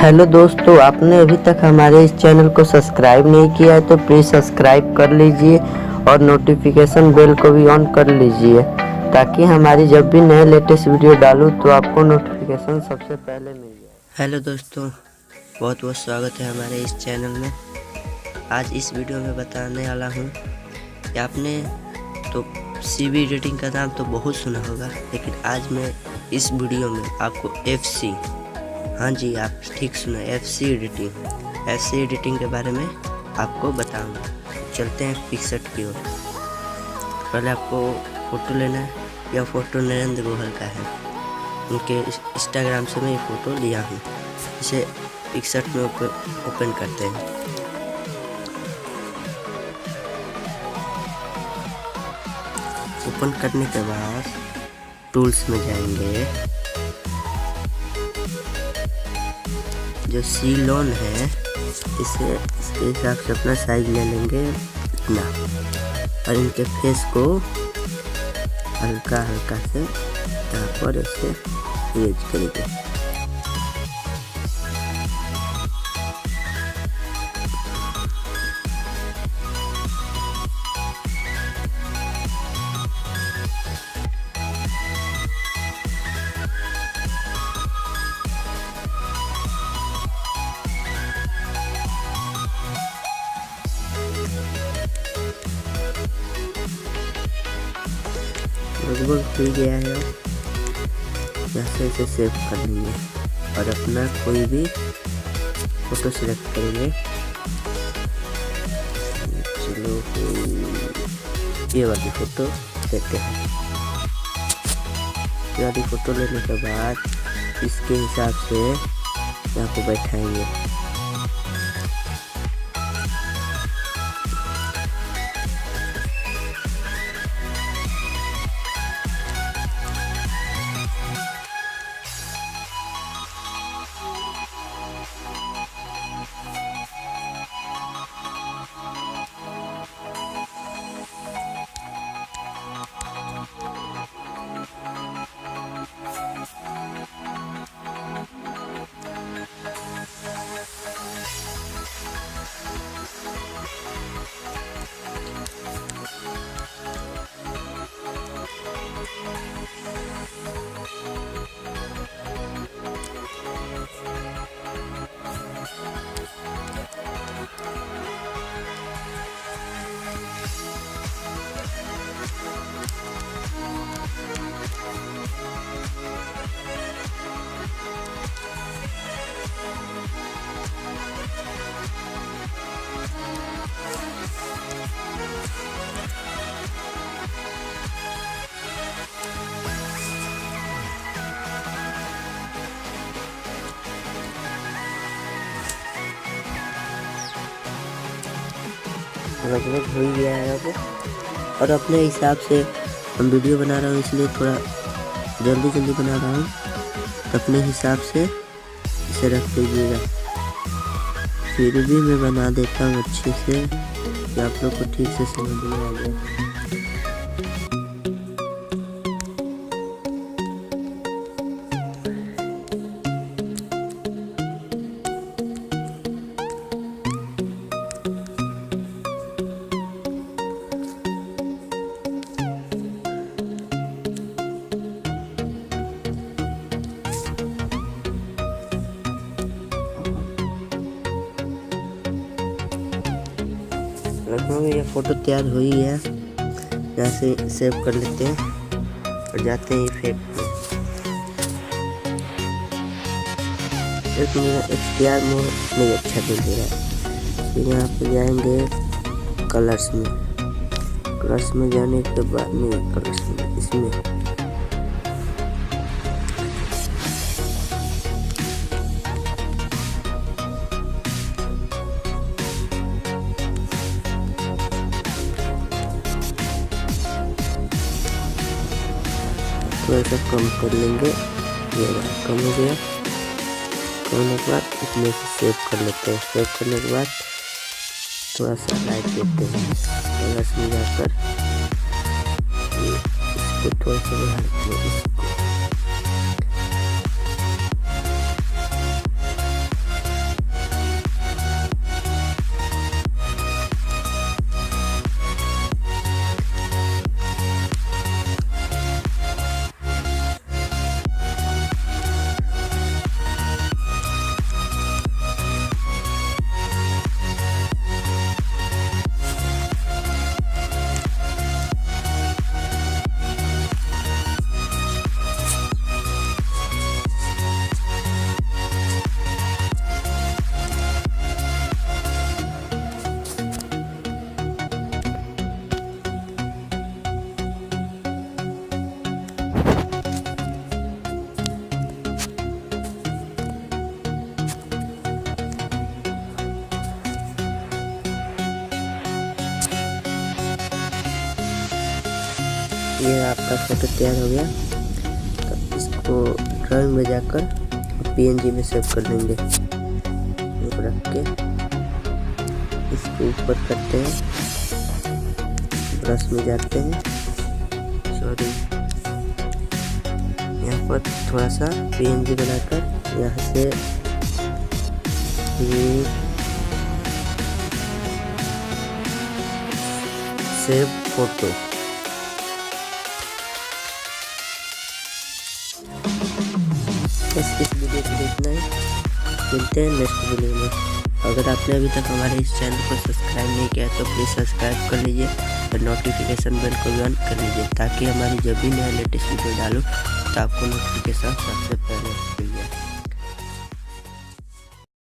Hello दोस्तों, आपने अभी तक हमारे इस चैनल को सब्सक्राइब नहीं किया है तो प्लीज़ सब्सक्राइब कर लीजिए और नोटिफिकेशन बेल को भी ऑन कर लीजिए ताकि हमारी जब भी नए लेटेस्ट वीडियो डालूं तो आपको नोटिफिकेशन सबसे पहले मिल जाए। हेलो दोस्तों, बहुत बहुत स्वागत है हमारे इस चैनल में। आज इस वीडियो में बताने वाला हूँ कि आपने तो CV एडिटिंग का नाम तो बहुत सुना होगा, लेकिन आज मैं इस वीडियो में आपको FC, हाँ जी आप ठीक सुना, FC एडिटिंग के बारे में आपको बताऊंगा। चलते हैं पिक्सआर्ट की ओर। पहले आपको फ़ोटो लेना है। यह फ़ोटो नरेंद्र गोहल का है, उनके इंस्टाग्राम से मैं ये फ़ोटो लिया हूँ। इसे पिक्सआर्ट में ओपन करते हैं। ओपन करने के बाद टूल्स में जाएंगे। जो सीलोन है इसके हिसाब से अपना साइज ले लेंगे इतना, और इनके फेस को हल्का हल्का से यहाँ पर ऐसे यूज करेंगे। लगभग हो गया है। ऐसे सेव कर लेंगे और अपना कोई भी फोटो सिलेक्ट करेंगे। चलो ये वाली फोटो देते हैं। ये वाली फोटो लेने के बाद इसके हिसाब से यहाँ पे बैठाएंगे। लगभग हो ही गया है अब। और अपने हिसाब से हम वीडियो बना रहा हूँ, इसलिए थोड़ा जल्दी बना रहा हूँ, तो अपने हिसाब से इसे रख दीजिएगा। फिर भी मैं बना देता हूँ अच्छे से कि आप लोग को ठीक से समझ में आ जाए। लगभग ये फोटो तैयार हुई है। यहाँ से सेव कर लेते हैं और जाते हैं इफेक्ट में। एक मेरा एक्सपीआर मोड नहीं अच्छा दिख रहा है। फिर यहाँ पे जाएंगे कलर्स में जाने के बाद नहीं, कलर्स में इसमें थोड़ा सा कम कर लेंगे। ये कम हो गया। कम होने के बाद इसमें से सेव कर लेते हैं। सेव करने के बाद थोड़ा सा लाइट देते हैं। कलर्स में जाकर इसको थोड़ा सा बढ़ाते हैं। इसको ये आपका फोटो तैयार हो गया। तो इसको ड्राइंग में जाकर PNG में सेव कर लेंगे। रख के इसको ऊपर करते हैं, ब्रश में जाते हैं, सॉरी यहाँ पर थोड़ा सा PNG बनाकर यहाँ से ये सेव फोटो। बस इस वीडियो को देखना है, मिलते हैं नेक्स्ट वीडियो में। अगर आपने अभी तक हमारे इस चैनल को सब्सक्राइब नहीं किया तो प्लीज़ सब्सक्राइब कर लीजिए और नोटिफिकेशन बेल को भी ऑन कर लीजिए, ताकि हमारी जब भी नया लेटेस्ट वीडियो डालूँ तो आपको नोटिफिकेशन सबसे पहले